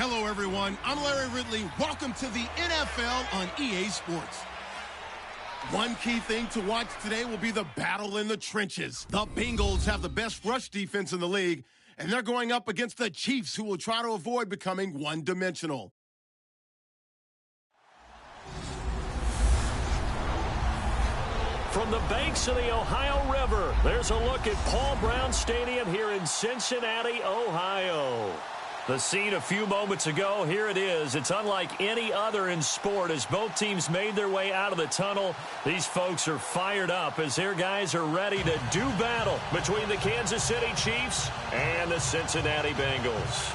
Hello, everyone. I'm Larry Ridley. Welcome to the NFL on EA Sports. One key thing to watch today will be the battle in the trenches. The Bengals have the best rush defense in the league, and they're going up against the Chiefs, who will try to avoid becoming one-dimensional. From the banks of the Ohio River, there's a look at Paul Brown Stadium here in Cincinnati, Ohio. The scene a few moments ago, here it is. It's unlike any other in sport as both teams made their way out of the tunnel. These folks are fired up as their guys are ready to do battle between the Kansas City Chiefs and the Cincinnati Bengals.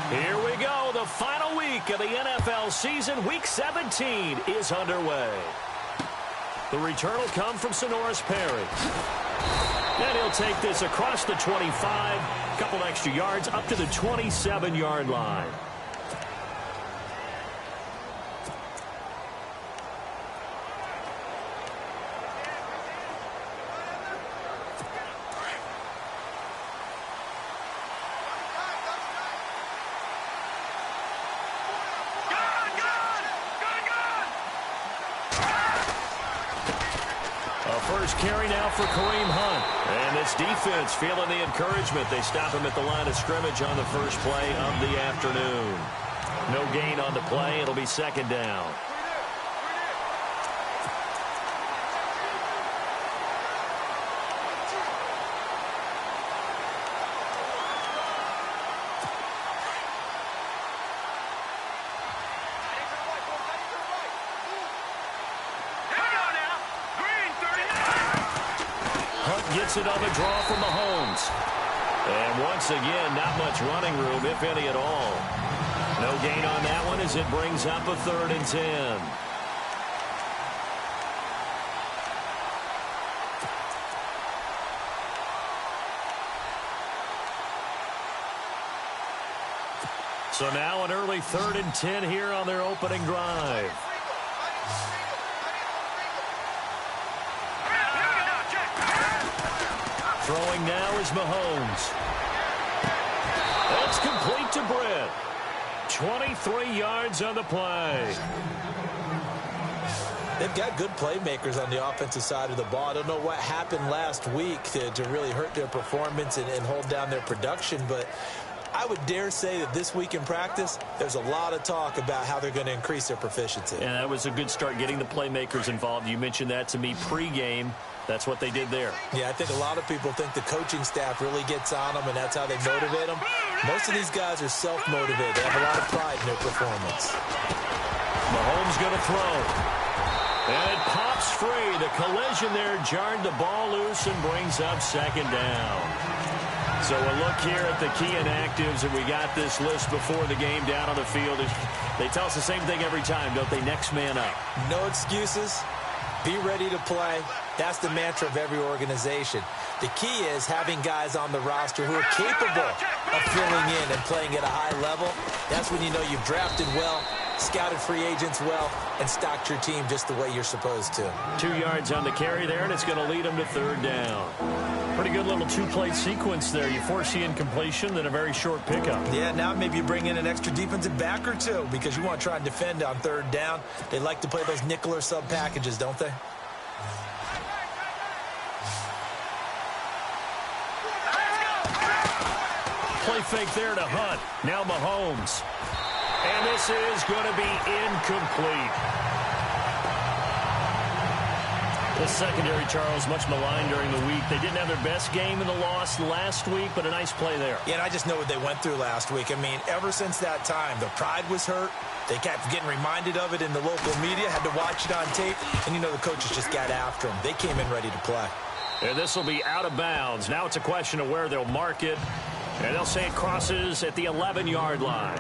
Here we go. The final week of the NFL season. Week 17 is underway. The return will come from Sonoris Perry. And he'll take this across the 25, a couple extra yards up to the 27-yard line. First carry now for Kareem Hunt. And this defense feeling the encouragement. They stop him at the line of scrimmage on the first play of the afternoon. No gain on the play. It'll be second down. Gets it on the draw from Mahomes. And once again, not much running room, if any at all. No gain on that one as it brings up a 3rd and 10. So now an early 3rd and 10 here on their opening drive. Throwing now is Mahomes. It's complete to Britt. 23 yards on the play. They've got good playmakers on the offensive side of the ball. I don't know what happened last week to really hurt their performance and hold down their production, but I would dare say that this week in practice, there's a lot of talk about how they're going to increase their proficiency. And that was a good start, getting the playmakers involved. You mentioned that to me pregame. That's what they did there. Yeah, I think a lot of people think the coaching staff really gets on them, and that's how they motivate them. Most of these guys are self-motivated. They have a lot of pride in their performance. Mahomes going to throw. And it pops free. The collision there jarred the ball loose and brings up second down. So a look here at the key inactives, and we got this list before the game down on the field. They tell us the same thing every time, don't they? Next man up. No excuses. Be ready to play. That's the mantra of every organization. The key is having guys on the roster who are capable of filling in and playing at a high level. That's when you know you've drafted well, scouted free agents well, and stocked your team just the way you're supposed to. 2 yards on the carry there, and it's going to lead them to 3rd down. Pretty good little two-play sequence there. You force the incompletion, then a very short pickup. Yeah, now maybe you bring in an extra defensive back or two because you want to try and defend on 3rd down. They like to play those nickel or sub packages, don't they? Play fake there to Hunt. Now Mahomes. And this is going to be incomplete. The secondary, Charles, much maligned during the week. They didn't have their best game in the loss last week, but a nice play there. Yeah, and I just know what they went through last week. I mean, ever since that time, the pride was hurt. They kept getting reminded of it in the local media, had to watch it on tape, and, you know, the coaches just got after them. They came in ready to play. And this will be out of bounds. Now it's a question of where they'll mark it, and they'll say it crosses at the 11-yard line.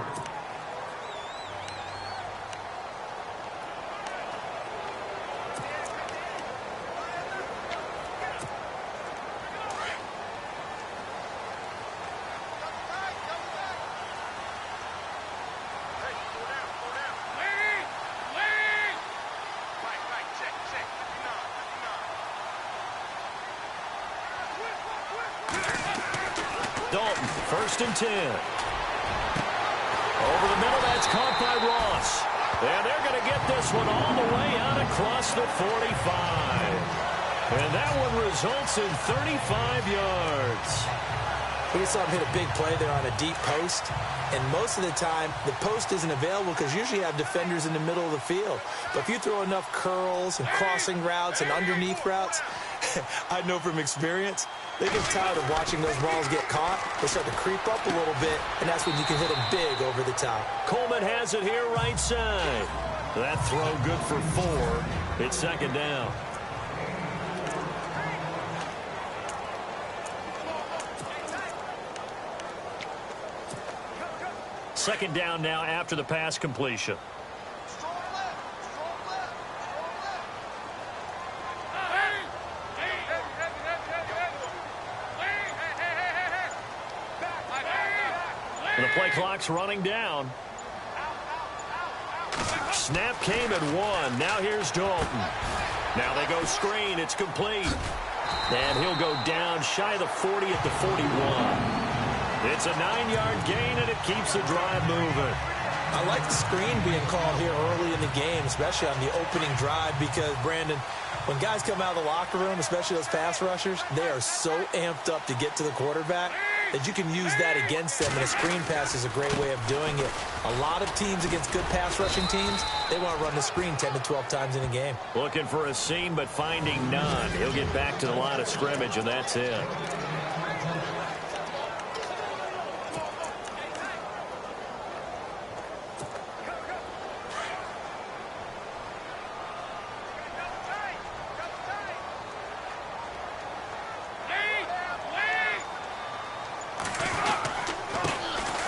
Dalton, 1st and 10. Over the middle, that's caught by Ross. And they're going to get this one all the way out across the 45. And that one results in 35 yards. We saw him hit a big play there on a deep post. And most of the time, the post isn't available because usually you have defenders in the middle of the field. But if you throw enough curls and crossing routes and underneath routes, I know from experience, they get tired of watching those balls get caught. They start to creep up a little bit, and that's when you can hit them big over the top. Coleman has it here right side. That throw good for 4. It's 2nd down. Second down now after the pass completion. And the play clock's running down. Snap came at 1. Now here's Dalton. Now they go screen. It's complete. And he'll go down shy of the 40 at the 41. It's a 9-yard gain, and it keeps the drive moving. I like the screen being called here early in the game, especially on the opening drive, because, Brandon, when guys come out of the locker room, especially those pass rushers, they are so amped up to get to the quarterback that you can use that against them, and a screen pass is a great way of doing it. A lot of teams against good pass rushing teams, they want to run the screen 10 to 12 times in a game. Looking for a seam, but finding none. He'll get back to the line of scrimmage, and that's it.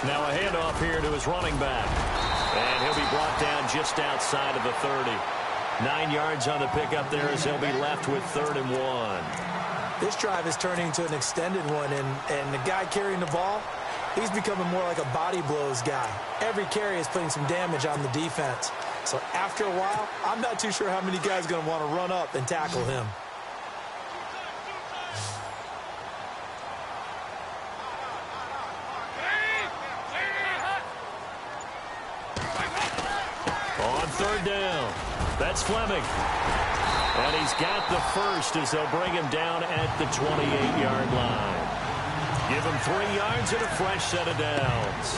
Now a handoff here to his running back. And he'll be brought down just outside of the 30. 9 yards on the pickup there as he'll be left with 3rd and 1. This drive is turning into an extended one, and the guy carrying the ball, he's becoming more like a body blows guy. Every carry is putting some damage on the defense. So after a while, I'm not too sure how many guys are going to want to run up and tackle him. On 3rd down, that's Fleming. And he's got the first as they'll bring him down at the 28-yard line. Give him 3 yards and a fresh set of downs.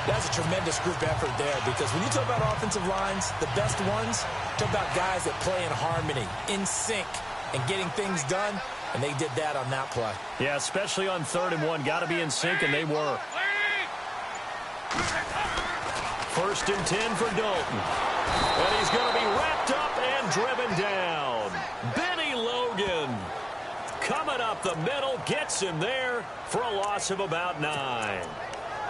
That's a tremendous group effort there, because when you talk about offensive lines, the best ones, talk about guys that play in harmony, in sync, and getting things done, and they did that on that play. Yeah, especially on 3rd and 1. Got to be in sync, and they were. 1st and 10 for Dalton. And he's going to be wrapped up and driven down. Benny Logan coming up the middle, gets him there for a loss of about 9.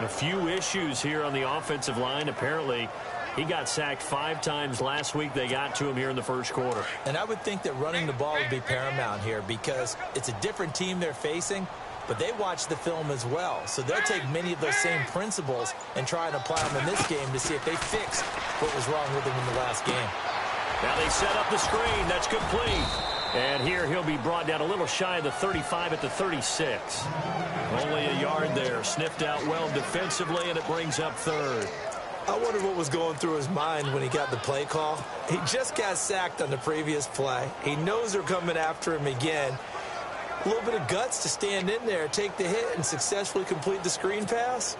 A few issues here on the offensive line. Apparently, he got sacked 5 times last week. They got to him here in the first quarter. And I would think that running the ball would be paramount here, because it's a different team they're facing, but they watch the film as well. So they'll take many of those same principles and try and apply them in this game to see if they fixed what was wrong with them in the last game. Now they set up the screen. That's complete. And here he'll be brought down a little shy of the 35 at the 36. Only a yard there. Sniffed out well defensively, and it brings up 3rd. I wonder what was going through his mind when he got the play call. He just got sacked on the previous play. He knows they're coming after him again. A little bit of guts to stand in there, take the hit, and successfully complete the screen pass.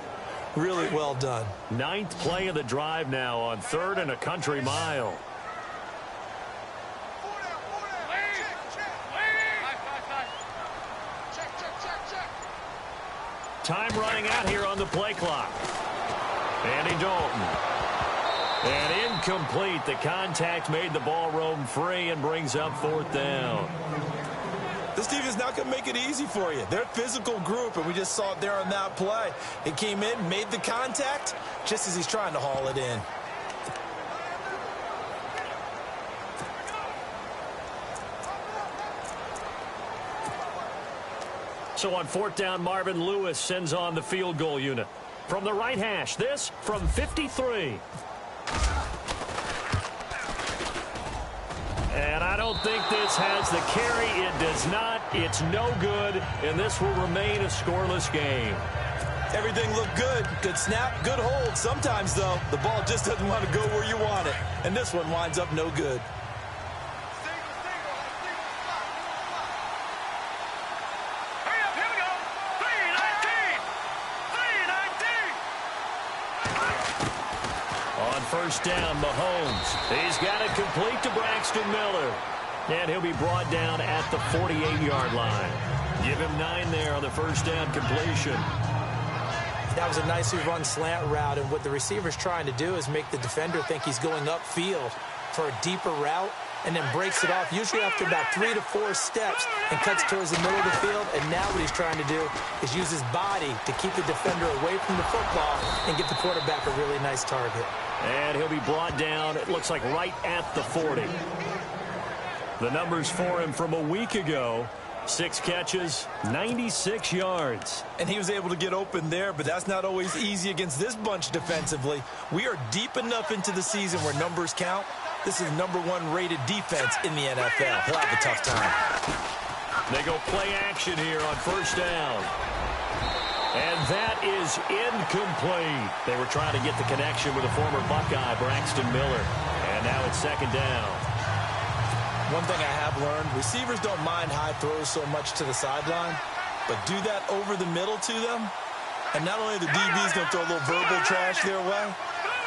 Really well done. 9th play of the drive now on 3rd and a country mile. Time running out here on the play clock. Andy Dalton. And incomplete. The contact made the ball roam free and brings up 4th down. This team is not going to make it easy for you. They're a physical group, and we just saw it there on that play. It came in, made the contact, just as he's trying to haul it in. So on 4th down, Marvin Lewis sends on the field goal unit. From the right hash, this from 53. And I don't think this has the carry. It does not. It's no good, and this will remain a scoreless game. Everything looked good. Good snap, good hold. Sometimes, though, the ball just doesn't want to go where you want it. And this one winds up no good. On first down, Mahomes. He's got it complete to Braxton Miller. And he'll be brought down at the 48-yard line. Give him 9 there on the first down completion. That was a nicely run slant route, and what the receiver's trying to do is make the defender think he's going upfield for a deeper route, and then breaks it off, usually after about 3 to 4 steps, and cuts towards the middle of the field. And now what he's trying to do is use his body to keep the defender away from the football and get the quarterback a really nice target. And he'll be brought down, it looks like, right at the 40. The numbers for him from a week ago: 6 catches, 96 yards. And he was able to get open there, but that's not always easy against this bunch defensively. We are deep enough into the season where numbers count. This is #1 rated defense in the NFL. He'll have a tough time. They go play action here on first down. And that is incomplete. They were trying to get the connection with a former Buckeye, Braxton Miller. And now it's second down. One thing I have learned, receivers don't mind high throws so much to the sideline, but do that over the middle to them, and not only the DB's going to throw a little verbal trash their way,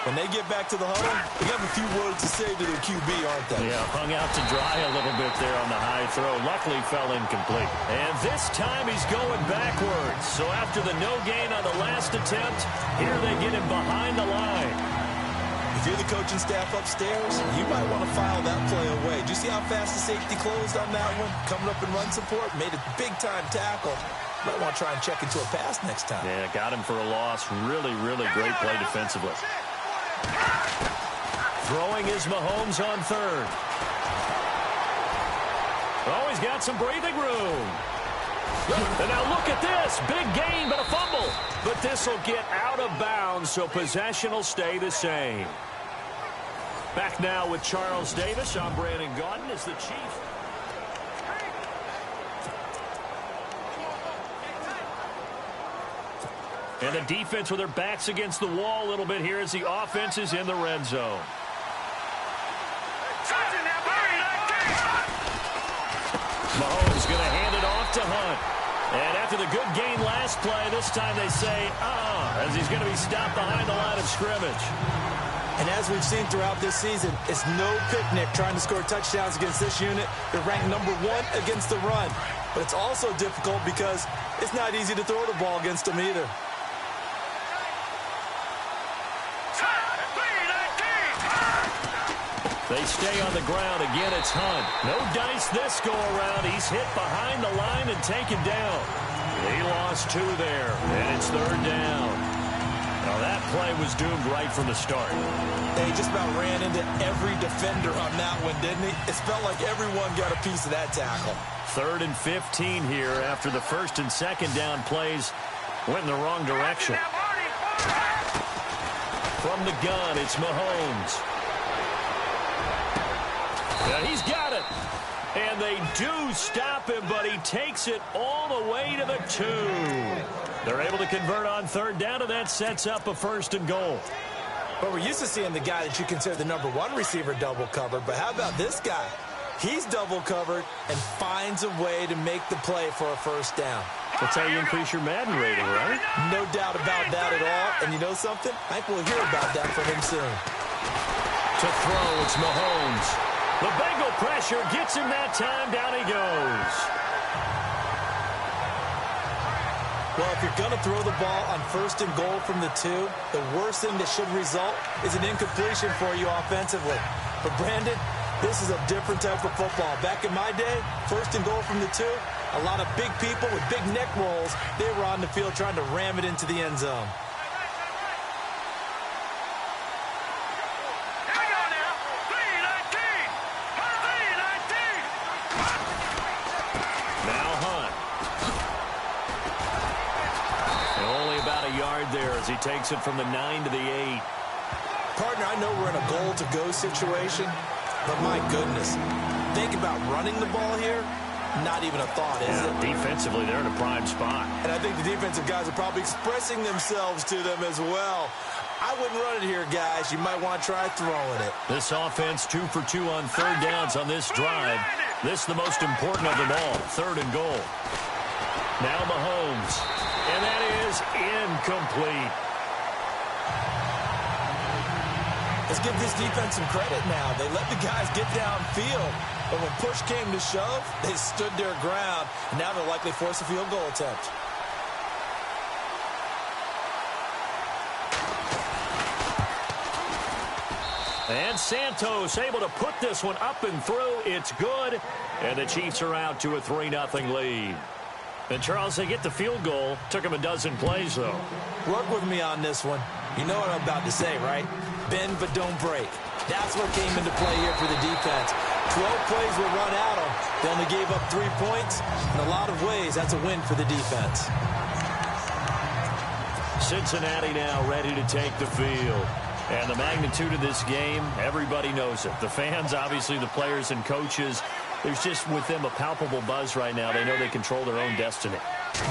when they get back to the huddle, they have a few words to say to their QB, aren't they? Yeah, hung out to dry a little bit there on the high throw. Luckily fell incomplete. And this time he's going backwards. So after the no gain on the last attempt, here they get him behind the line. If you're the coaching staff upstairs, you might want to file that play away. Do you see how fast the safety closed on that one? Coming up in run support, made a big-time tackle. Might want to try and check into a pass next time. Yeah, got him for a loss. Really, really great play defensively. Throwing is Mahomes on third. Oh, he's got some breathing room. And now look at this. Big gain, but a fumble. But this will get out of bounds, so possession will stay the same. Back now with Charles Davis. I'm Brandon Gaudin as the Chief. And the defense with their backs against the wall a little bit here as the offense is in the red zone. Mahomes going to hand it off to Hunt. And after the good gain last play, this time they say, as he's going to be stopped behind the line of scrimmage. And as we've seen throughout this season, it's no picnic trying to score touchdowns against this unit. They're ranked #1 against the run. But it's also difficult because it's not easy to throw the ball against them either. They stay on the ground. Again, it's Hunt. No dice this go-around. He's hit behind the line and taken down. He lost 2 there, and it's third down. Now, that play was doomed right from the start. They just about ran into every defender on that one, didn't he? It felt like everyone got a piece of that tackle. 3rd and 15 here after the first and second down plays went in the wrong direction. From the gun, it's Mahomes. Yeah, he's got it. And they do stop him, but he takes it all the way to the 2. They're able to convert on third down, and that sets up a 1st and goal. But we're used to seeing the guy that you consider the #1 receiver double covered. But how about this guy? He's double covered and finds a way to make the play for a 1st down. That's how you increase your Madden rating, right? No doubt about that at all. And you know something? I think we'll hear about that from him soon. To throw, it's Mahomes. The Bengal pressure gets him that time. Down he goes. Well, if you're going to throw the ball on 1st and goal from the 2, the worst thing that should result is an incompletion for you offensively. But, Brandon, this is a different type of football. Back in my day, 1st and goal from the 2, a lot of big people with big neck rolls, they were on the field trying to ram it into the end zone. As he takes it from the 9 to the 8. Partner, I know we're in a goal-to-go situation, but my goodness, think about running the ball here. Not even a thought, is it? Defensively, they're in a prime spot. And I think the defensive guys are probably expressing themselves to them as well. I wouldn't run it here, guys. You might want to try throwing it. This offense 2 for 2 on third downs on this drive. This the most important of them all, 3rd and goal. Now Mahomes, and that is incomplete. Let's give this defense some credit now. They let the guys get downfield, but when push came to shove, they stood their ground, and now they'll likely force a field goal attempt. And Santos able to put this one up and through. It's good, and the Chiefs are out to a 3-0 lead. And, Charles, they get the field goal. Took them a dozen plays, though. Work with me on this one. You know what I'm about to say, right? Bend but don't break. That's what came into play here for the defense. 12 plays were run at them. They only gave up 3 points. In a lot of ways, that's a win for the defense. Cincinnati now ready to take the field. And the magnitude of this game, everybody knows it. The fans, obviously the players and coaches. There's just with them a palpable buzz right now. They know they control their own destiny.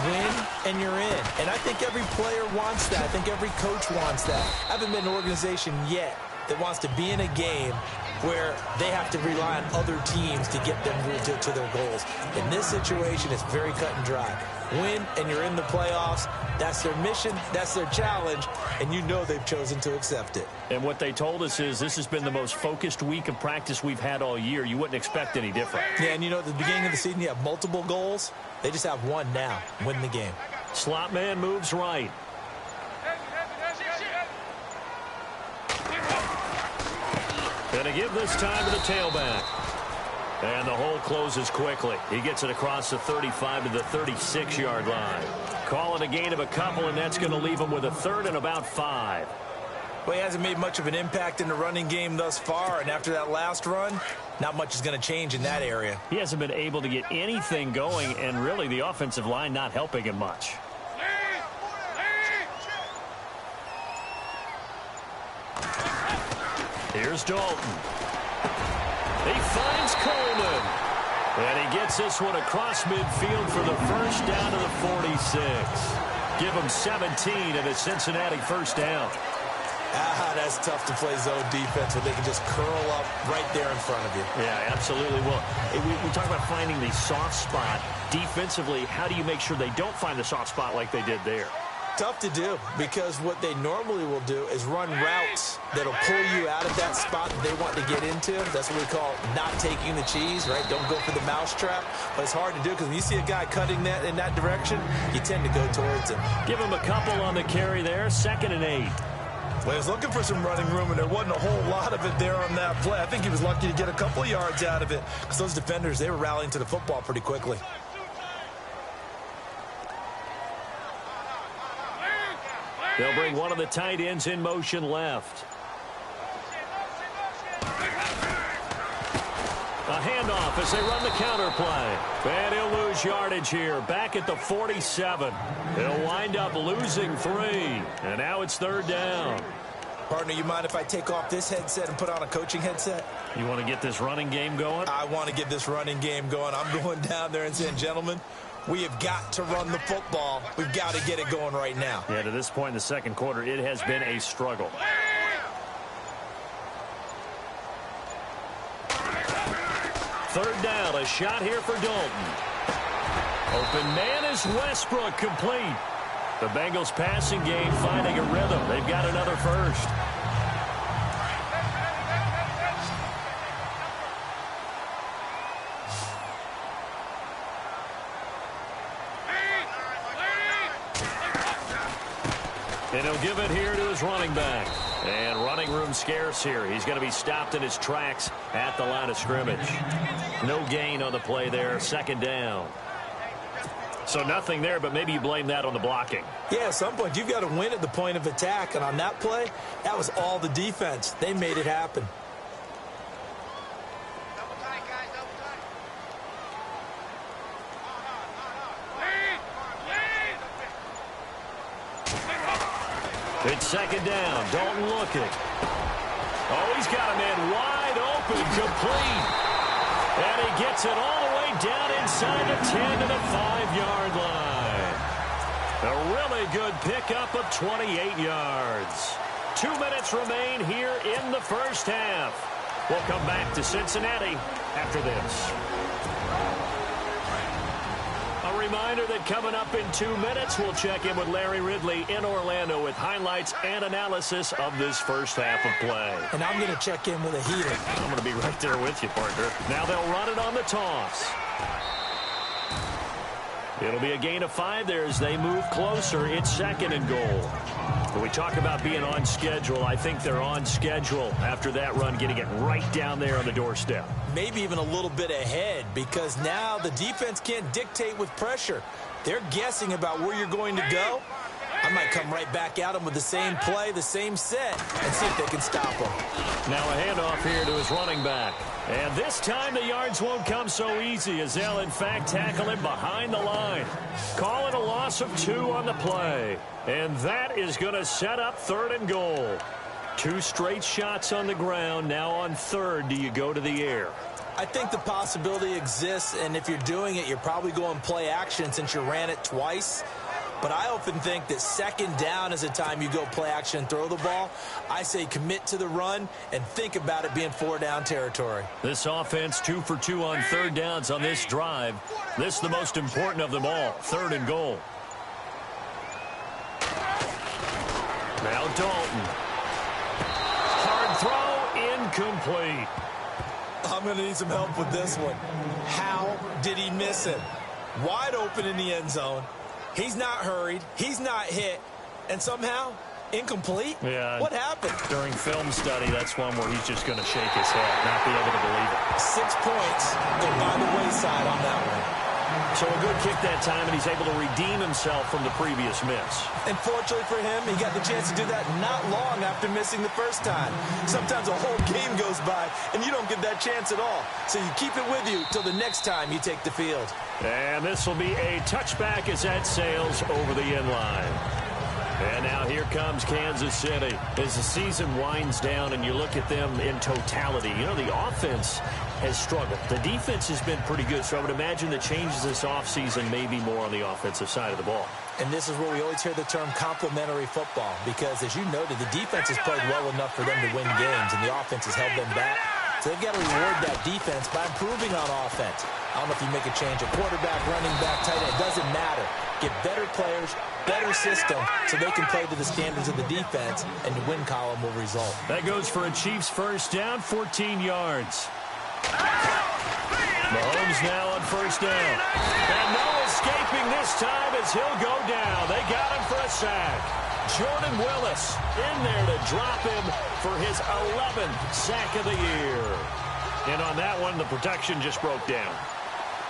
Win, and you're in. And I think every player wants that. I think every coach wants that. I haven't been an organization yet that wants to be in a game where they have to rely on other teams to get them to their goals. In this situation, it's very cut and dry. Win, and you're in the playoffs. That's their mission. That's their challenge. And you know they've chosen to accept it. And what they told us is this has been the most focused week of practice we've had all year. You wouldn't expect any different. Yeah, and you know, at the beginning of the season, you have multiple goals. They just have one now. Win the game. Slot man moves right. Gonna give this time to the tailback. And the hole closes quickly. He gets it across the 35 to the 36-yard line. Call it a gain of a couple, and that's going to leave him with a 3rd and about 5. Well, he hasn't made much of an impact in the running game thus far, and after that last run, not much is going to change in that area. He hasn't been able to get anything going, and really the offensive line not helping him much. Here's Dalton. He finds Coleman. And he gets this one across midfield for the first down to the 46. Give him 17 and a Cincinnati first down. That's tough to play zone defense when they can just curl up right there in front of you. Yeah, absolutely. Well, we talk about finding the soft spot. Defensively, how do you make sure they don't find the soft spot like they did there? Tough to do, because what they normally will do is run routes that'll pull you out of that spot that they want to get into. That's what we call not taking the cheese, right? Don't go for the mousetrap. But it's hard to do because when you see a guy cutting that in that direction, you tend to go towards him. Give him a couple on the carry there. 2nd and 8. Well, he was looking for some running room, and there wasn't a whole lot of it there on that play. I think he was lucky to get a couple yards out of it because those defenders, they were rallying to the football pretty quickly. They'll bring one of the tight ends in motion left. A handoff as they run the counter play. And he'll lose yardage here. Back at the 47. He'll wind up losing 3. And now it's 3rd down. Partner, you mind if I take off this headset and put on a coaching headset? You want to get this running game going? I want to get this running game going. I'm going down there and saying, gentlemen, we have got to run the football. We've got to get it going right now. Yeah, to this point in the second quarter, it has been a struggle. Third down, a shot here for Dalton. Open man is Westbrook, complete. The Bengals passing game finding a rhythm. They've got another first. And he'll give it here to his running back. And running room scarce here. He's going to be stopped in his tracks at the line of scrimmage. No gain on the play there. 2nd down. So nothing there, but maybe you blame that on the blocking. Yeah, at some point you've got to win at the point of attack. And on that play, that was all the defense. They made it happen. It's 2nd down. Dalton looking. Oh, he's got a man wide open, complete. And he gets it all the way down inside the 10 to the 5-yard line. A really good pickup of 28 yards. 2 minutes remain here in the first half. We'll come back to Cincinnati after this. A reminder that coming up in 2 minutes, we'll check in with Larry Ridley in Orlando with highlights and analysis of this first half of play. And I'm going to check in with a heater. I'm going to be right there with you, partner. Now they'll run it on the toss. It'll be a gain of 5 there as they move closer. It's 2nd and goal. When we talk about being on schedule, I think they're on schedule after that run, getting it right down there on the doorstep. Maybe even a little bit ahead, because now the defense can't dictate with pressure. They're guessing about where you're going to go. I might come right back at them with the same play, the same set, and see if they can stop them. Now a handoff here to his running back. And this time the yards won't come so easy as they'll, in fact, tackle him behind the line. Call it a loss of 2 on the play. And that is going to set up 3rd and goal. 2 straight shots on the ground. Now on 3rd, do you go to the air? I think the possibility exists, and if you're doing it, you're probably going play action since you ran it twice. But I often think that 2nd down is a time you go play action and throw the ball. I say commit to the run and think about it being 4-down territory. This offense 2 for 2 on 3rd downs on this drive. This is the most important of them all, 3rd and goal. Now Dalton. Hard throw, incomplete. I'm going to need some help with this one. How did he miss it? Wide open in the end zone. He's not hurried. He's not hit. And somehow, incomplete? Yeah. What happened? During film study, that's one where he's just going to shake his head, not be able to believe it. 6 points go by the wayside on that one. So a good kick that time, and he's able to redeem himself from the previous miss. And fortunately for him, he got the chance to do that not long after missing the first time. Sometimes a whole game goes by, and you don't get that chance at all. So you keep it with you till the next time you take the field. And this will be a touchback as that sails over the end line. And now here comes Kansas City. As the season winds down and you look at them in totality, you know, the offense has struggled. The defense has been pretty good, so I would imagine the changes this offseason may be more on the offensive side of the ball. And this is where we always hear the term complementary football, because as you noted, the defense has played well enough for them to win games, and the offense has held them back. So they've got to reward that defense by improving on offense. I don't know if you make a change, a quarterback, running back, tight end, it doesn't matter. Get better players, better system, so they can play to the standards of the defense, and the win column will result. That goes for a Chiefs first down, 14 yards. Mahomes now on first down. And no escaping this time as he'll go down. They got him for a sack. Jordan Willis in there to drop him for his 11th sack of the year. And on that one, the protection just broke down.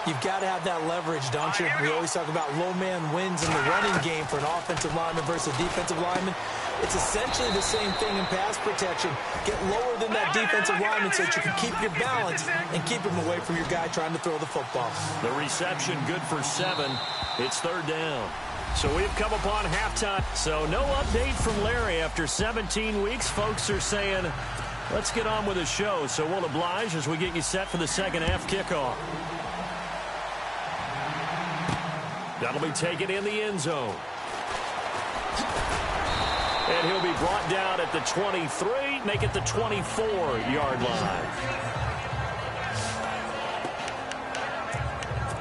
You've got to have that leverage, don't you? We always talk about low man wins in the running game for an offensive lineman versus a defensive lineman. It's essentially the same thing in pass protection. Get lower than that defensive lineman so that you can keep your balance and keep him away from your guy trying to throw the football. The reception good for 7. It's 3rd down. So we've come upon halftime. So no update from Larry after 17 weeks. Folks are saying, let's get on with the show. So we'll oblige as we get you set for the second half kickoff. That'll be taken in the end zone. And he'll be brought down at the 23, make it the 24-yard line.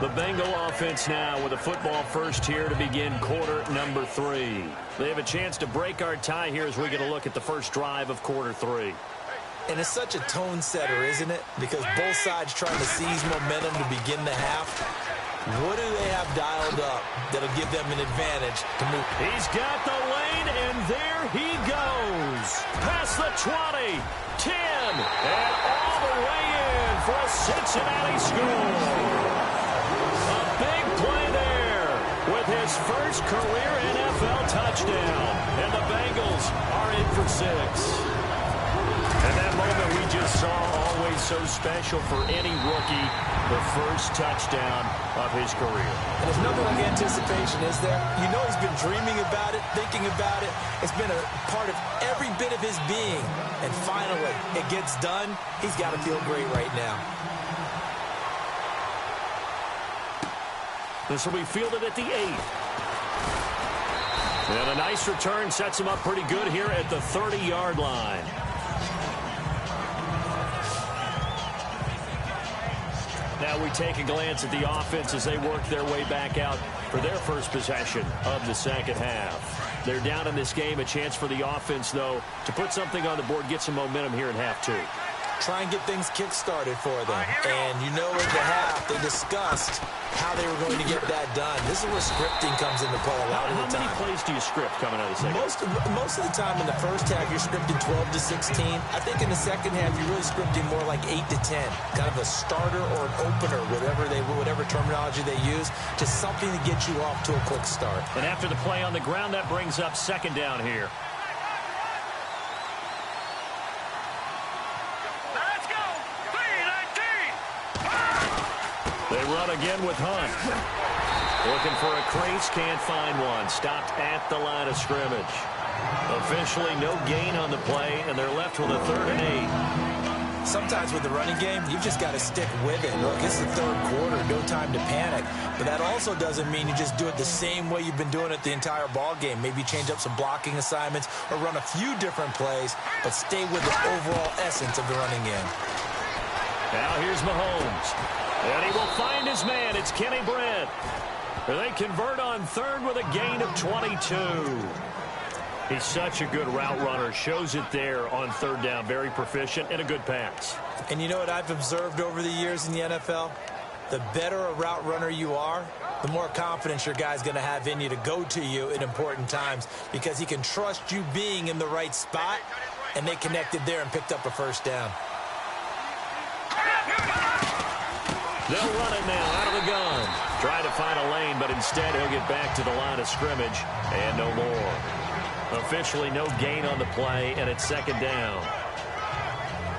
The Bengal offense now with a football first here to begin quarter number 3. They have a chance to break our tie here as we get a look at the first drive of quarter 3. And it's such a tone setter, isn't it? Because both sides trying to seize momentum to begin the half. What do they have dialed up that'll give them an advantage to move? He's got the lane, and there he goes. Past the 20, 10, and all the way in for a Cincinnati score. A big play there with his first career NFL touchdown. And the Bengals are in for 6. And that moment we just saw, always so special for any rookie, the first touchdown of his career. And there's nothing like anticipation, is there? You know he's been dreaming about it, thinking about it. It's been a part of every bit of his being. And finally, it gets done. He's got to feel great right now. This will be fielded at the 8. And a nice return sets him up pretty good here at the 30-yard line. Now we take a glance at the offense as they work their way back out for their first possession of the second half. They're down in this game. A chance for the offense, though, to put something on the board, get some momentum here in half 2. Try and get things kick-started for them. And you know, at the half, they discussed how they were going to get that done. This is where scripting comes into play a lot of the time. How many plays do you script coming out of the second? Most of the time in the first half, you're scripting 12 to 16. I think in the second half, you're really scripting more like 8 to 10. Kind of a starter or an opener, whatever terminology they use, just something to get you off to a quick start. And after the play on the ground, that brings up second down here. They run again with Hunt. Looking for a crease, can't find one. Stopped at the line of scrimmage. Officially no gain on the play, and they're left with a 3rd and 8. Sometimes with the running game, you've just got to stick with it. Look, it's the third quarter, no time to panic. But that also doesn't mean you just do it the same way you've been doing it the entire ball game. Maybe change up some blocking assignments or run a few different plays, but stay with the overall essence of the running game. Now here's Mahomes. And he will find his man. It's Kenny Brent. They convert on 3rd with a gain of 22. He's such a good route runner. Shows it there on 3rd down. Very proficient and a good pass. And you know what I've observed over the years in the NFL? The better a route runner you are, the more confidence your guy's going to have in you to go to you at important times because he can trust you being in the right spot, and they connected there and picked up a 1st down. They'll run it now out of the gun. Try to find a lane, but instead he'll get back to the line of scrimmage and no more. Officially no gain on the play, and it's 2nd down.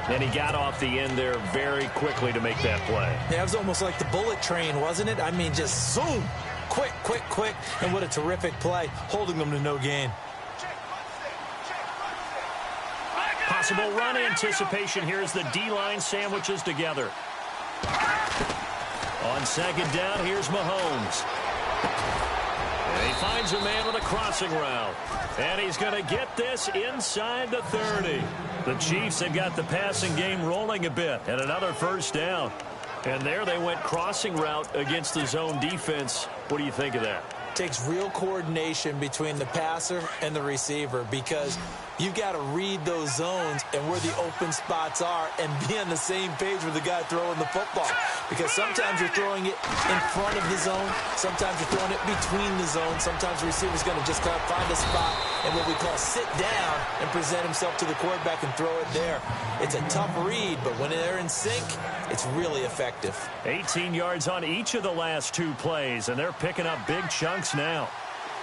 And he got off the end there very quickly to make that play. Yeah, it was almost like the bullet train, wasn't it? I mean, just zoom. Quick, quick, quick. And what a terrific play, holding them to no gain. Possible run anticipation here as the D-line sandwiches together. On 2nd down, here's Mahomes. And he finds a man with a crossing route. And he's going to get this inside the 30. The Chiefs have got the passing game rolling a bit. And another 1st down. And there they went crossing route against the zone defense. What do you think of that? Takes real coordination between the passer and the receiver because you've got to read those zones and where the open spots are and be on the same page with the guy throwing the football. Because sometimes you're throwing it in front of the zone. Sometimes you're throwing it between the zones. Sometimes the receiver's going to just kind of find a spot and what we call sit down and present himself to the quarterback and throw it there. It's a tough read, but when they're in sync, it's really effective. 18 yards on each of the last 2 plays, and they're picking up big chunks now.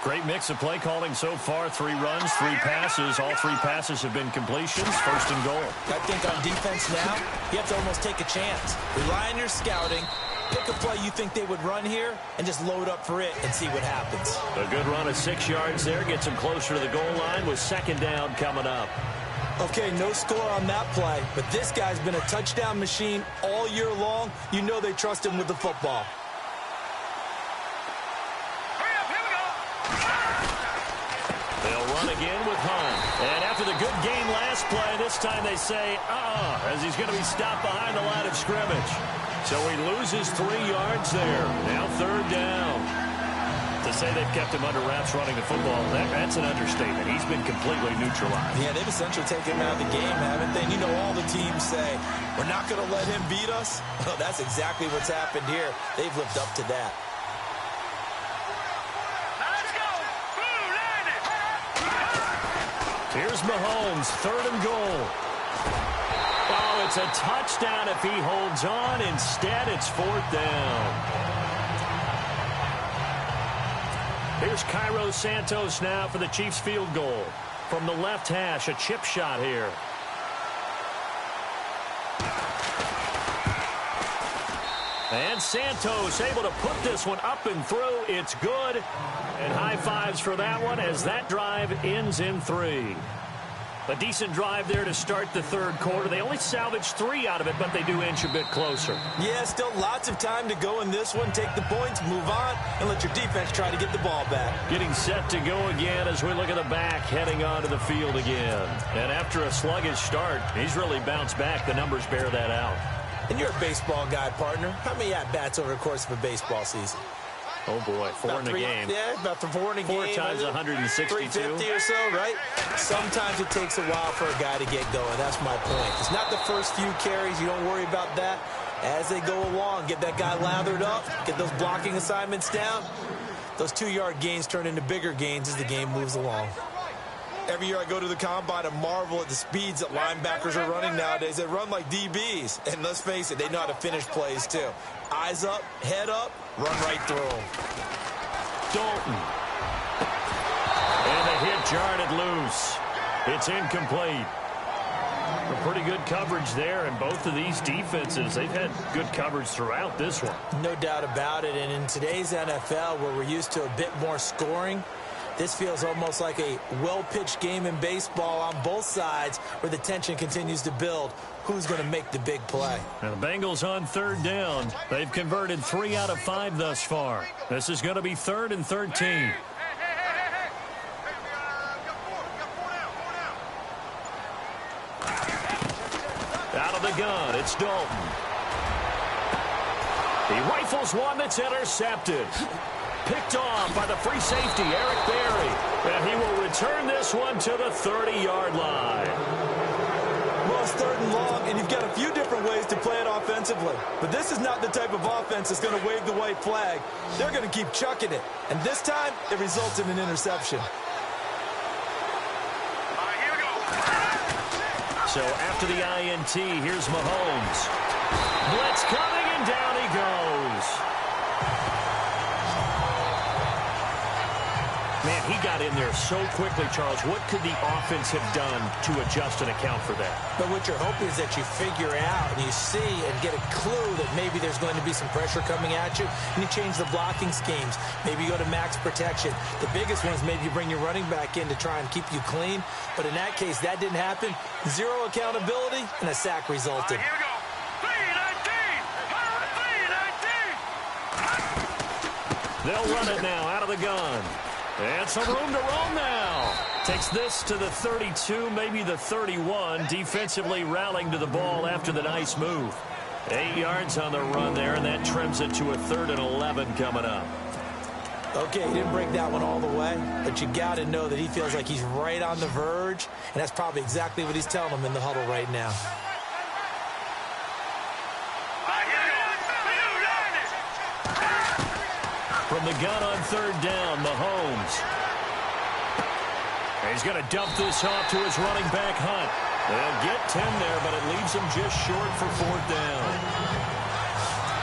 Great mix of play calling so far. 3 runs, 3 passes. All 3 passes have been completions. 1st and goal. I think on defense now, you have to almost take a chance. Rely on your scouting. Pick a play you think they would run here and just load up for it and see what happens. A good run of 6 yards there. Gets him closer to the goal line with 2nd down coming up. Okay, no score on that play, but this guy's been a touchdown machine all year long. You know they trust him with the football. They'll run again with Hunt. And after the good game last play, this time they say, as he's going to be stopped behind the line of scrimmage. So he loses 3 yards there. Now 3rd down. To say they've kept him under wraps running the football, that's an understatement. He's been completely neutralized. Yeah, they've essentially taken him out of the game, haven't they? You know, all the teams say, we're not going to let him beat us. Well, that's exactly what's happened here. They've lived up to that. Let's go. Here's Mahomes, 3rd and goal. Oh, it's a touchdown if he holds on. Instead, it's 4th down. Here's Cairo Santos now for the Chiefs field goal. From the left hash, a chip shot here. And Santos able to put this one up and through. It's good. And high fives for that one as that drive ends in 3. A decent drive there to start the third quarter. They only salvaged 3 out of it, but they do inch a bit closer. Yeah, still lots of time to go in this one. Take the points, move on, and let your defense try to get the ball back. Getting set to go again as we look at the back, heading onto the field again. And after a sluggish start, he's really bounced back. The numbers bear that out. And you're a baseball guy, partner. How many at-bats over the course of a baseball season? Oh, boy, 4 in a game. Yeah, about 4 in a game. 4 times 162. 350 or so, right? Sometimes it takes a while for a guy to get going. That's my point. It's not the first few carries. You don't worry about that. As they go along, get that guy lathered up, get those blocking assignments down. Those 2-yard gains turn into bigger gains as the game moves along. Every year I go to the combine and marvel at the speeds that linebackers are running nowadays. They run like DBs. And let's face it, they know how to finish plays too. Eyes up, head up, run right through them. Dalton. And the hit jarred it loose. It's incomplete. A pretty good coverage there, and both of these defenses, they've had good coverage throughout this one. No doubt about it, and in today's NFL, where we're used to a bit more scoring, this feels almost like a well-pitched game in baseball on both sides where the tension continues to build. Who's going to make the big play? And the Bengals on third down. They've converted 3 out of 5 thus far. This is going to be 3rd and 13. Out of the gun, it's Dalton. He rifles one that's intercepted. Picked off by the free safety, Eric Berry. And he will return this one to the 30-yard line. Well, it's 3rd and long, and you've got a few different ways to play it offensively. But this is not the type of offense that's going to wave the white flag. They're going to keep chucking it. And this time, it results in an interception. So after the INT, here's Mahomes. Blitz coming, and down he goes. Man, he got in there so quickly, Charles. What could the offense have done to adjust and account for that? But what you're hoping is that you figure out and you see and get a clue that maybe there's going to be some pressure coming at you, and you change the blocking schemes. Maybe you go to max protection. The biggest one is maybe you bring your running back in to try and keep you clean. But in that case, that didn't happen. 0 accountability, and a sack resulted. Here we go. 3-19. They'll run it now out of the gun. And some room to roam now. Takes this to the 32, maybe the 31. Defensively rallying to the ball after the nice move. 8 yards on the run there, and that trims it to a 3rd and 11 coming up. Okay, he didn't break that one all the way, but you got to know that he feels like he's right on the verge, and that's probably exactly what he's telling them in the huddle right now. From the gun on 3rd down, Mahomes. He's going to dump this off to his running back, Hunt. They'll get 10 there, but it leaves him just short for 4th down.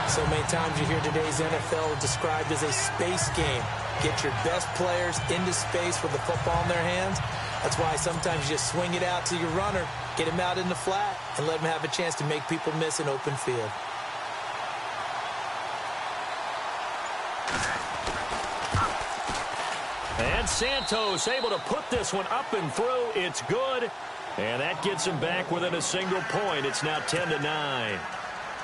So many times you hear today's NFL described as a space game. Get your best players into space with the football in their hands. That's why sometimes you just swing it out to your runner, get him out in the flat, and let him have a chance to make people miss an open field. And Santos able to put this one up and through. It's good. And that gets him back within a single point. It's now 10-9.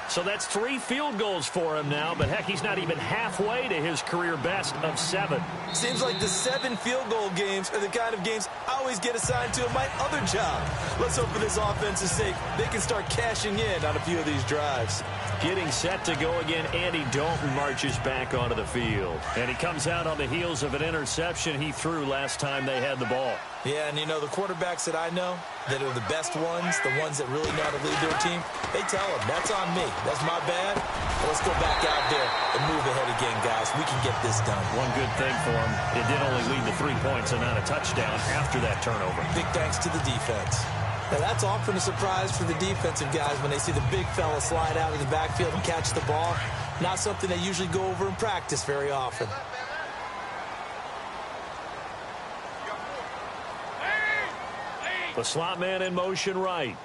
So that's 3 field goals for him now. But, heck, he's not even halfway to his career best of 7. Seems like the 7 field goal games are the kind of games I always get assigned to in my other job. Let's hope for this offense's sake they can start cashing in on a few of these drives. Getting set to go again, Andy Dalton marches back onto the field. And he comes out on the heels of an interception he threw last time they had the ball. Yeah, and you know, the quarterbacks that I know that are the best ones, the ones that really know how to lead their team, they tell them, that's on me. That's my bad. Let's go back out there and move ahead again, guys. We can get this done. One good thing for him, it did only lead to 3 points and not a touchdown after that turnover. Big thanks to the defense. Now, that's often a surprise for the defensive guys when they see the big fella slide out of the backfield and catch the ball. Not something they usually go over in practice very often. The slot man in motion right.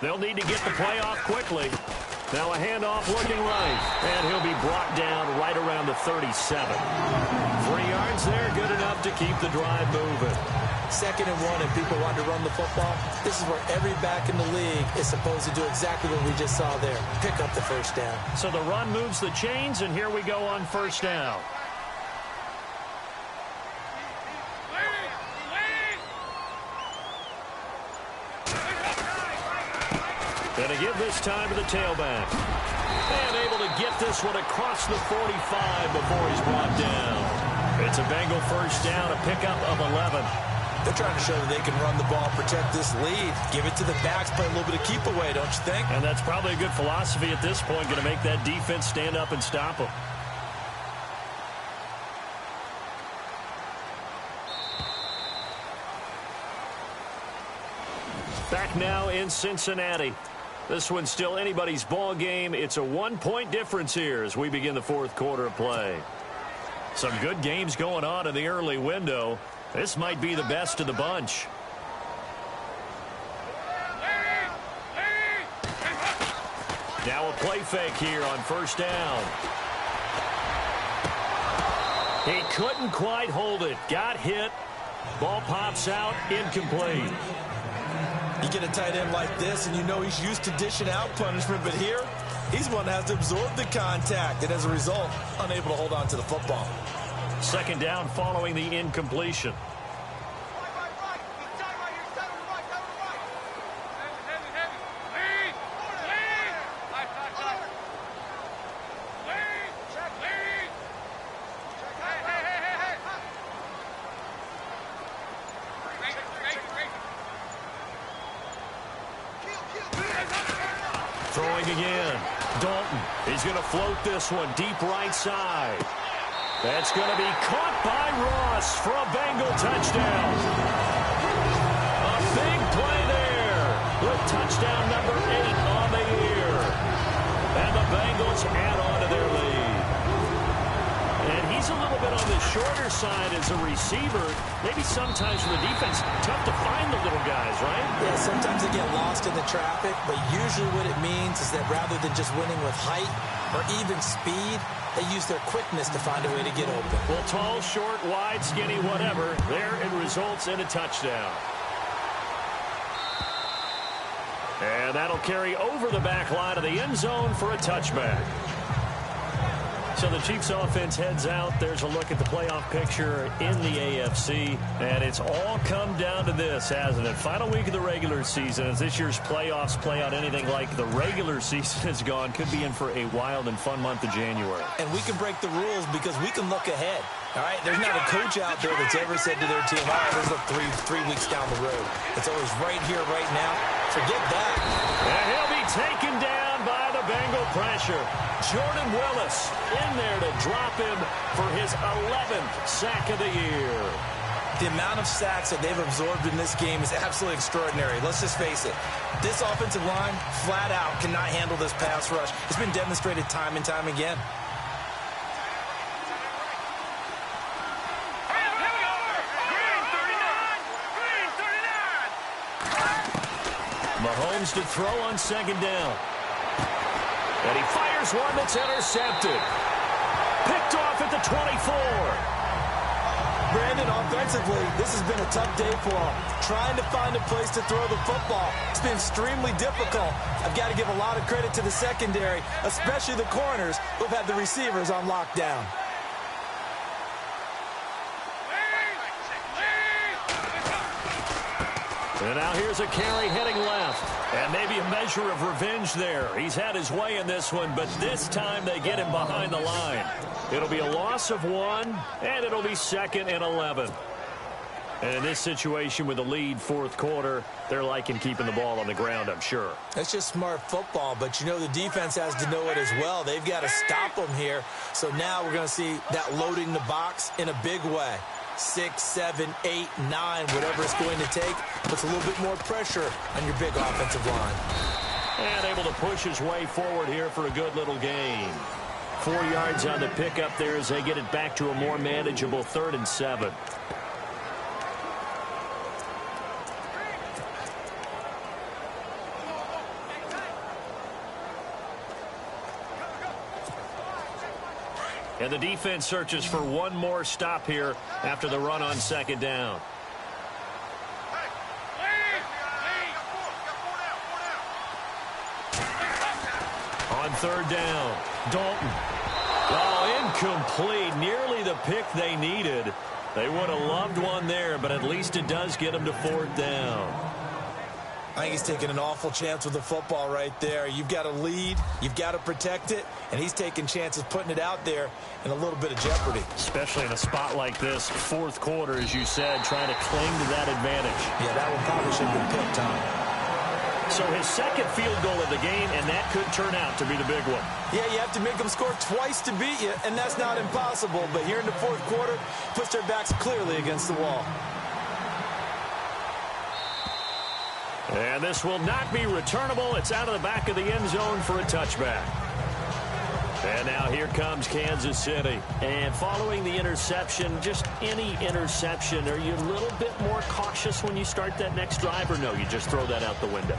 They'll need to get the play off quickly. Now a handoff looking right, and he'll be brought down right around the 37. 3 yards there, good enough to keep the drive moving. 2nd and 1, and people want to run the football. This is where every back in the league is supposed to do exactly what we just saw there. Pick up the first down. So the run moves the chains, and here we go on 1st down. Going to give this time to the tailback. And able to get this one across the 45 before he's brought down. It's a Bengal first down, a pickup of 11. They're trying to show that they can run the ball, protect this lead. Give it to the backs, play a little bit of keep away, don't you think? And that's probably a good philosophy at this point, going to make that defense stand up and stop them. Back now in Cincinnati. This one's still anybody's ball game. It's a 1-point difference here as we begin the 4th quarter of play. Some good games going on in the early window. This might be the best of the bunch. Now a play fake here on 1st down. He couldn't quite hold it. Got hit. Ball pops out. Incomplete. You get a tight end like this, and you know he's used to dishing out punishment, but here, he's one that has to absorb the contact, and as a result, unable to hold on to the football. 2nd down following the incompletion. Throwing again. Dalton. He's going to float this one deep right side. That's going to be caught by Ross for a Bengal touchdown. A big play there with touchdown number 8 on the year. And the Bengals add on to their lead. And he's a little bit on the shorter side as a receiver. Maybe sometimes for the defense, tough to find the little guys, right? Yeah, sometimes they get lost in the traffic, but usually what it means is that rather than just winning with height or even speed, they use their quickness to find a way to get open. Well, tall, short, wide, skinny, whatever, there it results in a touchdown. And that'll carry over the back line of the end zone for a touchback. So the Chiefs offense heads out. There's a look at the playoff picture in the AFC. And it's all come down to this, hasn't it? Final week of the regular season. As this year's playoffs play out anything like the regular season has gone, could be in for a wild and fun month of January. And we can break the rules because we can look ahead. All right, there's not a coach out there that's ever said to their team, all right, let's look three weeks down the road. It's always right here, right now. Forget that. And he'll be taken down by the Bengal pressure. Jordan Willis in there to drop him for his 11th sack of the year. The amount of sacks that they've absorbed in this game is absolutely extraordinary. Let's just face it. This offensive line, flat out, cannot handle this pass rush. It's been demonstrated time and time again. Mahomes to throw on 2nd down. And he fires one that's intercepted. Picked off at the 24. Brandon, offensively, this has been a tough day for him. Trying to find a place to throw the football. It's been extremely difficult. I've got to give a lot of credit to the secondary, especially the corners who've had the receivers on lockdown. And now here's a carry heading left. And maybe a measure of revenge there. He's had his way in this one, but this time they get him behind the line. It'll be a loss of 1, and it'll be 2nd and 11. And in this situation with the lead 4th quarter, they're liking keeping the ball on the ground, I'm sure. That's just smart football, but you know the defense has to know it as well. They've got to stop them here. So now we're going to see that loading the box in a big way. 6, 7, 8, 9, whatever it's going to take, puts a little bit more pressure on your big offensive line. And able to push his way forward here for a good little gain. 4 yards on the pickup there as they get it back to a more manageable 3rd and 7. And the defense searches for one more stop here after the run on second down. On third down, Dalton. Oh, incomplete. Nearly the pick they needed. They would have loved one there, but at least it does get them to fourth down. I think he's taking an awful chance with the football right there. You've got to lead, you've got to protect it, and he's taking chances putting it out there in a little bit of jeopardy. Especially in a spot like this, fourth quarter, as you said, trying to cling to that advantage. Yeah, that one probably should have been picked, Tom. So his second field goal of the game, and that could turn out to be the big one. Yeah, you have to make them score twice to beat you, and that's not impossible. But here in the fourth quarter, puts their backs clearly against the wall. And this will not be returnable. It's out of the back of the end zone for a touchback. And now here comes Kansas City. And following the interception, just any interception, are you a little bit more cautious when you start that next drive, or no, you just throw that out the window?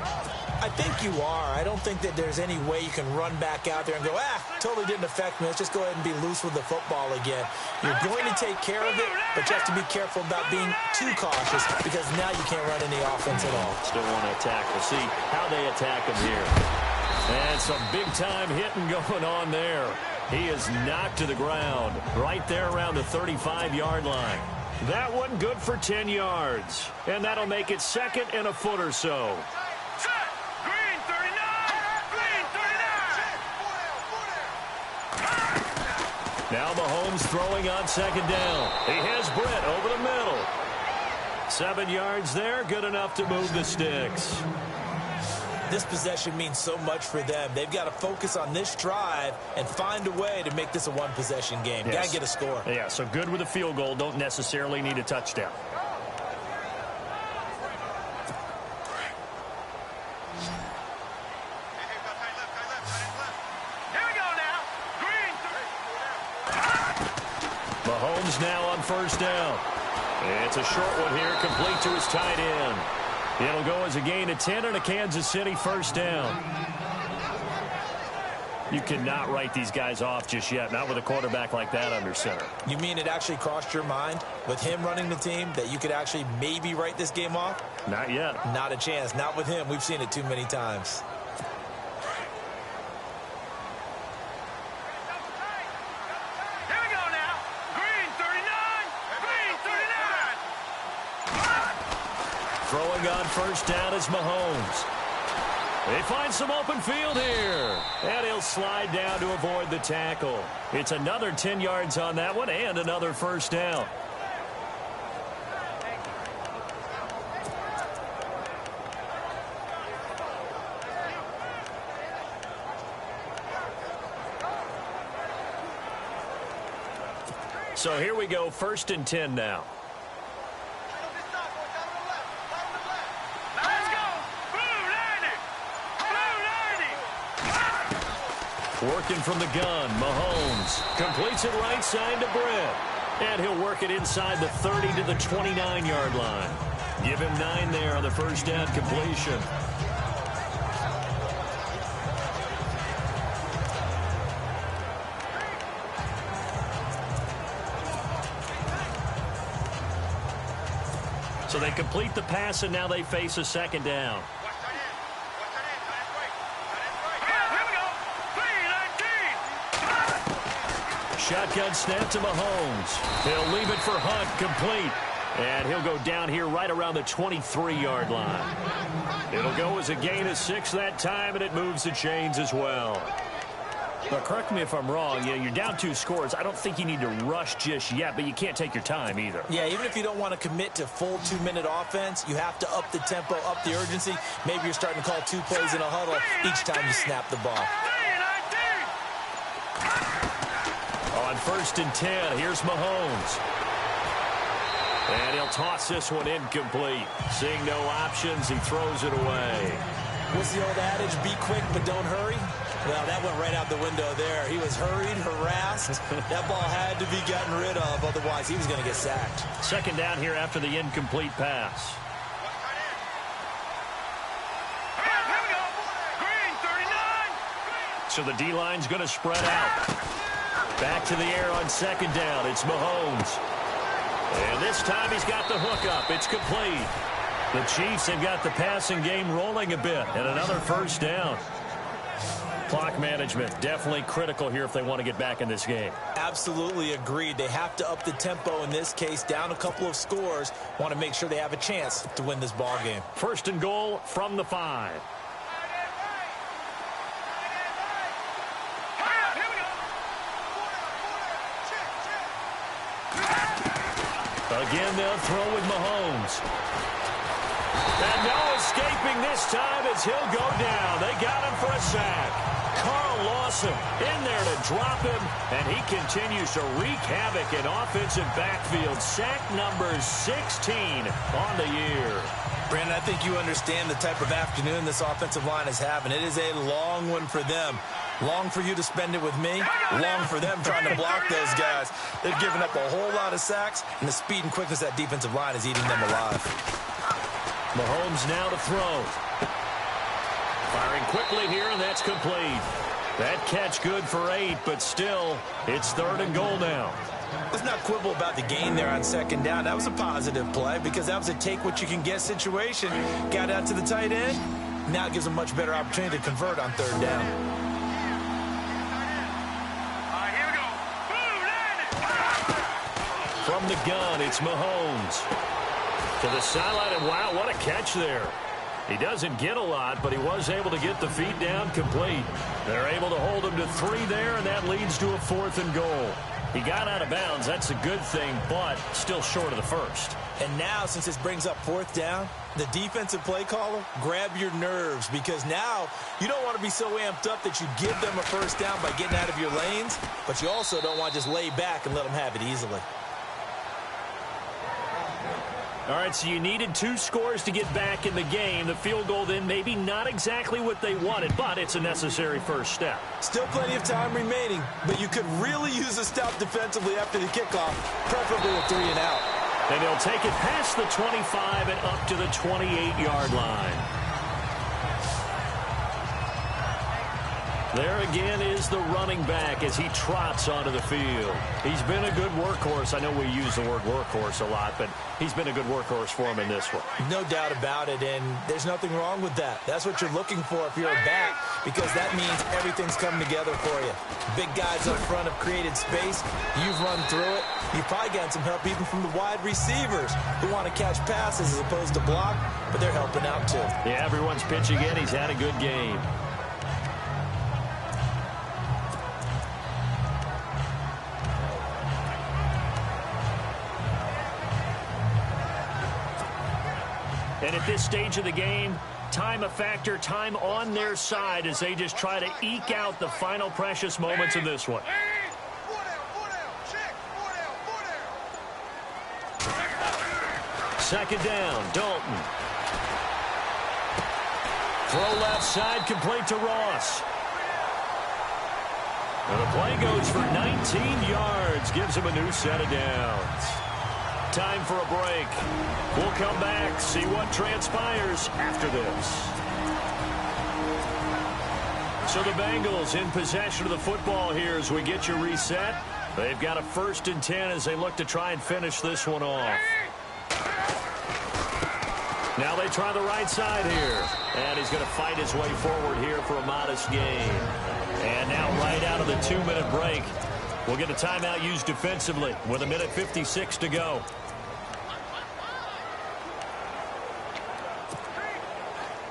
I think you are. I don't think that there's any way you can run back out there and go, totally didn't affect me. Let's just go ahead and be loose with the football again. You're going to take care of it, but you have to be careful about being too cautious because now you can't run any offense at all. Still want to attack. We'll see how they attack him here. And some big-time hitting going on there. He is knocked to the ground right there around the 35-yard line. That one good for 10 yards. And that'll make it second and a foot or so. Now Mahomes throwing on second down. He has Britt over the middle. 7 yards there, good enough to move the sticks. This possession means so much for them. They've got to focus on this drive and find a way to make this a one-possession game. Yes. Got to get a score. Yeah, so good with a field goal. Don't necessarily need a touchdown. Mahomes now on first down. It's a short one here, complete to his tight end. It'll go as a gain of 10 and a Kansas City first down. You cannot write these guys off just yet, not with a quarterback like that under center. You mean it actually crossed your mind with him running the team that you could actually maybe write this game off? Not yet. Not a chance. Not with him. We've seen it too many times. Throwing on first down is Mahomes. They find some open field here. And he'll slide down to avoid the tackle. It's another 10 yards on that one and another first down. So here we go, 1st and 10 now. Working from the gun, Mahomes completes it right side to Britt. And he'll work it inside the 30 to the 29-yard line. Give him 9 there on the first down completion. So they complete the pass, and now they face a second down. Shotgun snap to Mahomes. He'll leave it for Hunt, complete. And he'll go down here right around the 23-yard line. It'll go as a gain of 6 that time, and it moves the chains as well. But correct me if I'm wrong, you're down 2 scores. I don't think you need to rush just yet, but you can't take your time either. Yeah, even if you don't want to commit to full 2-minute offense, you have to up the tempo, up the urgency. Maybe you're starting to call 2 plays in a huddle each time you snap the ball. On 1st and 10, here's Mahomes. And he'll toss this one incomplete. Seeing no options, he throws it away. What's the old adage? Be quick, but don't hurry. Well, that went right out the window there. He was hurried, harassed. That ball had to be gotten rid of, otherwise he was going to get sacked. Second down here after the incomplete pass. So the D-line's going to spread out. Back to the air on second down. It's Mahomes. And this time he's got the hook up. It's complete. The Chiefs have got the passing game rolling a bit. And another first down. Clock management definitely critical here if they want to get back in this game. Absolutely agreed. They have to up the tempo in this case, down a couple of scores. Want to make sure they have a chance to win this ball game. First and goal from the 5. Again, they'll throw with Mahomes. And no escaping this time as he'll go down. They got him for a sack. Carl Lawson in there to drop him, and he continues to wreak havoc in offensive backfield. Sack number 16 on the year. Brandon, I think you understand the type of afternoon this offensive line is having. It is a long one for them. Long for you to spend it with me. Long for them trying to block those guys. They've given up a whole lot of sacks, and the speed and quickness of that defensive line is eating them alive. Mahomes now to throw. Firing quickly here, and that's complete. That catch good for 8, but still, it's third and goal now. Let's not quibble about the gain there on second down. That was a positive play because that was a take-what-you-can-get situation. Got out to the tight end. Now it gives them a much better opportunity to convert on third down. From the gun, it's Mahomes. To the sideline, and wow, what a catch there. He doesn't get a lot, but he was able to get the feet down complete. They're able to hold him to 3 there, and that leads to a 4th and goal. He got out of bounds. That's a good thing, but still short of the first. And now, since this brings up 4th down, the defensive play caller, grab your nerves, because now you don't want to be so amped up that you give them a first down by getting out of your lanes, but you also don't want to just lay back and let them have it easily. All right, so you needed 2 scores to get back in the game. The field goal then maybe not exactly what they wanted, but it's a necessary first step. Still plenty of time remaining, but you could really use a stop defensively after the kickoff, preferably a 3 and out. And they'll take it past the 25 and up to the 28-yard line. There again is the running back as he trots onto the field. He's been a good workhorse. I know we use the word workhorse a lot, but he's been a good workhorse for him in this one. No doubt about it, and there's nothing wrong with that. That's what you're looking for if you're a back, because that means everything's coming together for you. Big guys up front have created space. You've run through it. You've probably gotten some help even from the wide receivers who want to catch passes as opposed to block, but they're helping out too. Yeah, everyone's pitching in. He's had a good game. And at this stage of the game, time a factor, time on their side as they just try to eke out the final precious moments of this one. Second down, Dalton. Throw left side, complete to Ross. And the play goes for 19 yards, gives him a new set of downs. Time for a break. We'll come back, see what transpires after this. So the Bengals in possession of the football here as we get you reset. They've got a 1st and 10 as they look to try and finish this one off. Now they try the right side here. And he's going to fight his way forward here for a modest gain. And now right out of the 2-minute break, we'll get a timeout used defensively with 1:56 to go.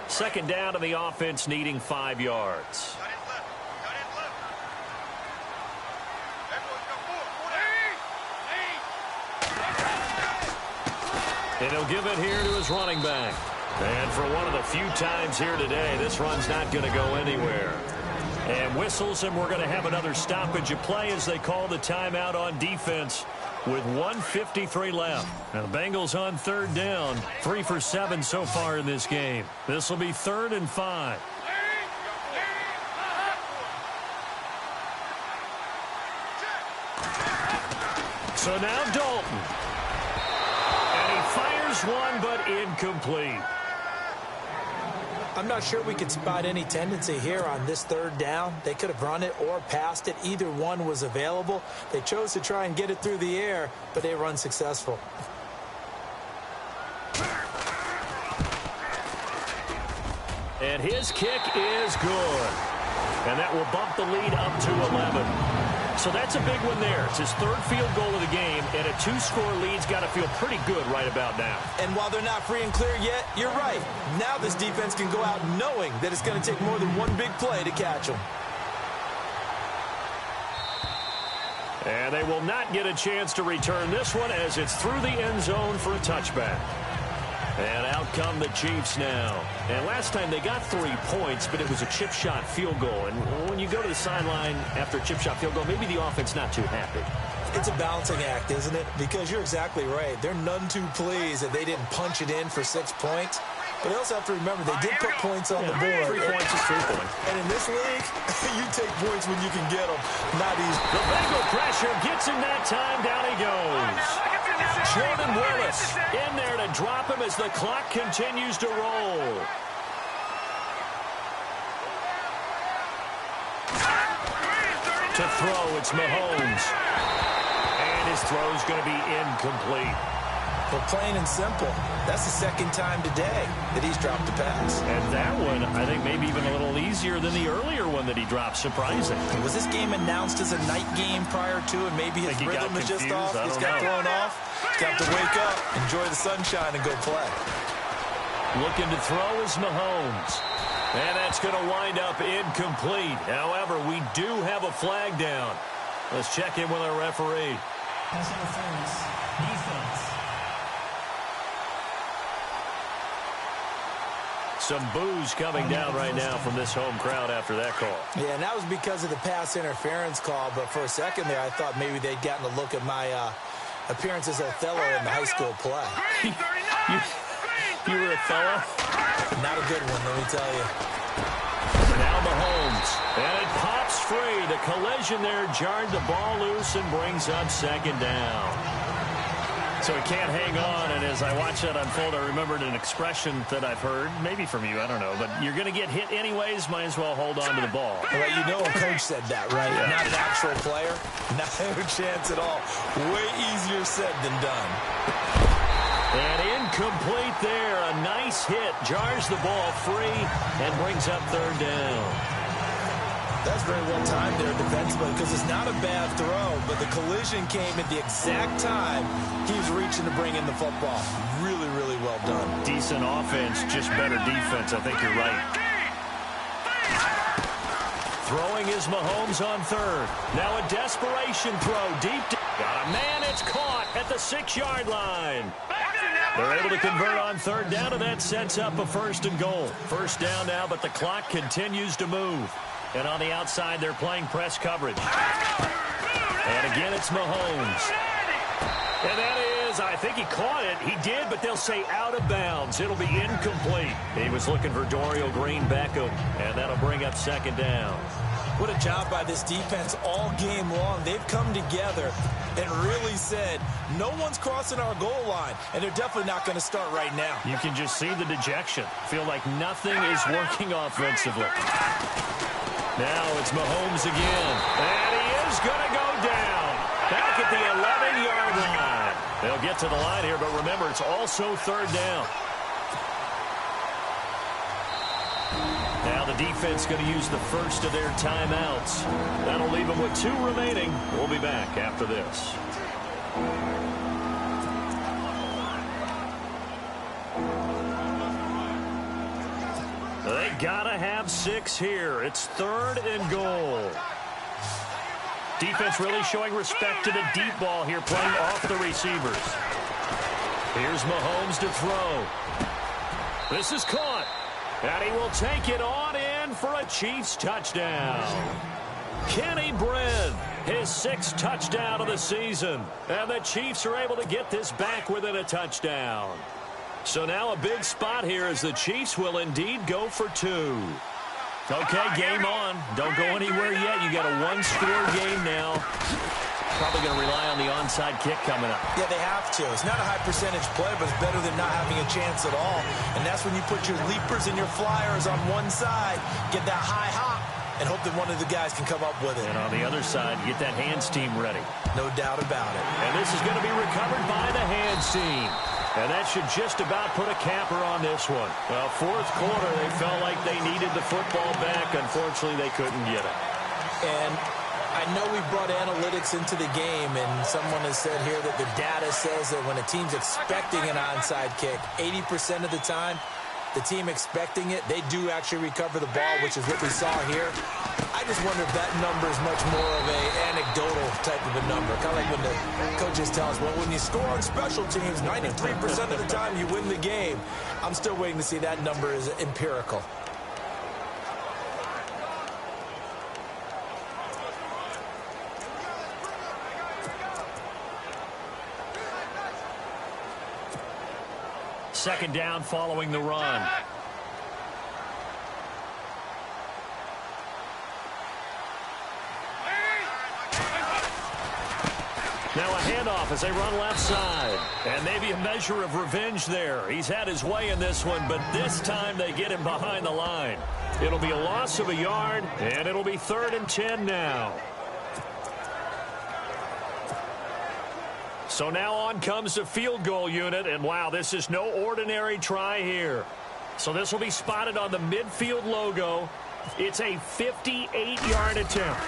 Second down to the offense, needing 5 yards. And he'll give it here to his running back. And for one of the few times here today, this run's not going to go anywhere. And whistles, and we're going to have another stoppage of play as they call the timeout on defense with 1:53 left. Now the Bengals on third down, 3 for 7 so far in this game. This will be 3rd and 5. So now Dalton. And he fires one, but incomplete. I'm not sure we could spot any tendency here on this third down. They could have run it or passed it. Either one was available. They chose to try and get it through the air, but they were unsuccessful. And his kick is good. And that will bump the lead up to 11. So that's a big one there. It's his third field goal of the game, and a 2-score lead's got to feel pretty good right about now. And while they're not free and clear yet, you're right. Now this defense can go out knowing that it's going to take more than one big play to catch them. And they will not get a chance to return this one as it's through the end zone for a touchback. And out come the Chiefs now. And last time they got 3 points, but it was a chip shot field goal. And when you go to the sideline after a chip shot field goal, maybe the offense not too happy. It's a balancing act, isn't it? Because you're exactly right. They're none too pleased that they didn't punch it in for 6 points. But they also have to remember they did put points on the board. 3 points is 3 points. And in this league, you take points when you can get them. Not easy. The Bengal pressure gets him that time. Down he goes. Jordan Willis in there to drop him as the clock continues to roll. To throw, it's Mahomes. And his throw's going to be incomplete. Well, plain and simple, that's the second time today that he's dropped a pass. And that one, I think, maybe even a little easier than the earlier one that he dropped, surprising. Was this game announced as a night game prior to, and maybe his rhythm is just off? He's got thrown off. He's got to wake up, enjoy the sunshine, and go play. Looking to throw is Mahomes. And that's going to wind up incomplete. However, we do have a flag down. Let's check in with our referee. Pass interference. Defense. Some boos coming down right now from this home crowd after that call. Yeah, and that was because of the pass interference call. But for a second there, I thought maybe they'd gotten a look at my appearance as Othello in the high school play. You were Othello? Not a good one, let me tell you. Now Mahomes. And it pops free. The collision there jarred the ball loose and brings up second down. So he can't hang on, and as I watch that unfold, I remembered an expression that I've heard, maybe from you, I don't know, but you're going to get hit anyways, might as well hold on to the ball. Well, you know a coach said that, right? Yeah. Not an actual player. Not a chance at all. Way easier said than done. And incomplete there. A nice hit. Jars the ball free and brings up third down. That's very well timed there defensively because it's not a bad throw, but the collision came at the exact time he was reaching to bring in the football. Really, really well done. Decent offense, just better defense. I think you're right. Throwing is Mahomes on third. Now a desperation throw deep. Got a man. It's caught at the 6-yard line. They're able to convert on third down, and that sets up a first and goal. First down now, but the clock continues to move. And on the outside, they're playing press coverage. And again, it's Mahomes. And that is, I think he caught it. He did, but they'll say out of bounds. It'll be incomplete. He was looking for Dorial Green-Beckham, and that'll bring up second down. What a job by this defense all game long. They've come together and really said, no one's crossing our goal line, and they're definitely not going to start right now. You can just see the dejection. Feel like nothing is working offensively. Now it's Mahomes again. And he is going to go down. Back at the 11-yard line. They'll get to the line here, but remember, it's also third down. Now the defense going to use the first of their timeouts. That'll leave them with 2 remaining. We'll be back after this. They gotta have 6 here. It's third and goal. Defense really showing respect to the deep ball here, playing off the receivers. Here's Mahomes to throw. This is caught. And he will take it on in for a Chiefs touchdown. Kenny Brin, his 6th touchdown of the season. And the Chiefs are able to get this back within a touchdown. So now a big spot here as the Chiefs will indeed go for 2. Okay, game on. Don't go anywhere yet. You got a 1-score game now. Probably going to rely on the onside kick coming up. Yeah, they have to. It's not a high percentage play, but it's better than not having a chance at all. And that's when you put your leapers and your flyers on one side, get that high hop, and hope that one of the guys can come up with it. And on the other side, get that hands team ready. No doubt about it. And this is going to be recovered by the hands team. And that should just about put a capper on this one. Well, fourth quarter, they felt like they needed the football back. Unfortunately, they couldn't get it. And I know we brought analytics into the game, and someone has said here that the data says that when a team's expecting an onside kick, 80% of the time, the team expecting it, they do actually recover the ball, which is what we saw here. I just wonder if that number is much more of an anecdotal type of a number. Kind of like when the coaches tell us, well, when you score on special teams, 93% of the time you win the game. I'm still waiting to see that number is empirical. Second down following the run. Now a handoff as they run left side. And maybe a measure of revenge there. He's had his way in this one, but this time they get him behind the line. It'll be a loss of a yard, and it'll be 3rd and 10 now. So now on comes the field goal unit, and wow, this is no ordinary try here. So this will be spotted on the midfield logo. It's a 58-yard attempt.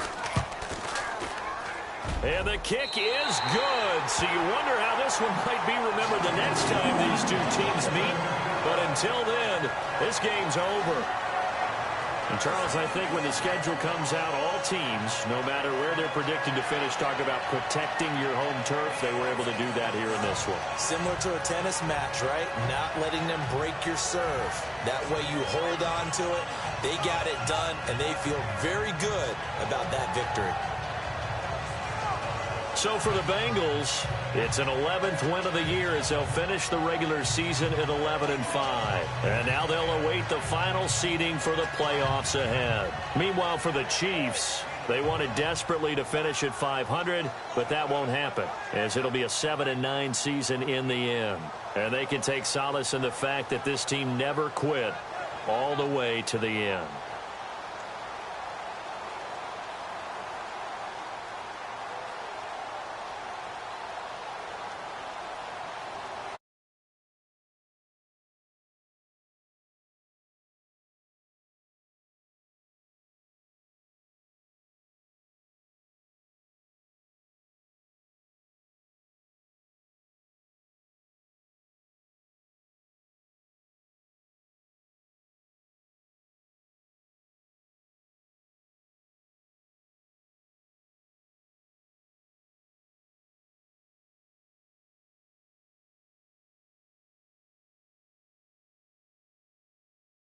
And the kick is good. So you wonder how this one might be remembered the next time these two teams meet. But until then, this game's over. And, Charles, I think when the schedule comes out, all teams, no matter where they're predicted to finish, talk about protecting your home turf. They were able to do that here in this one. Similar to a tennis match, right? Not letting them break your serve. That way you hold on to it. They got it done, and they feel very good about that victory. So for the Bengals, it's an 11th win of the year as they'll finish the regular season at 11-5. And now they'll await the final seeding for the playoffs ahead. Meanwhile, for the Chiefs, they wanted desperately to finish at 500, but that won't happen, as it'll be a 7-9 season in the end. And they can take solace in the fact that this team never quit all the way to the end.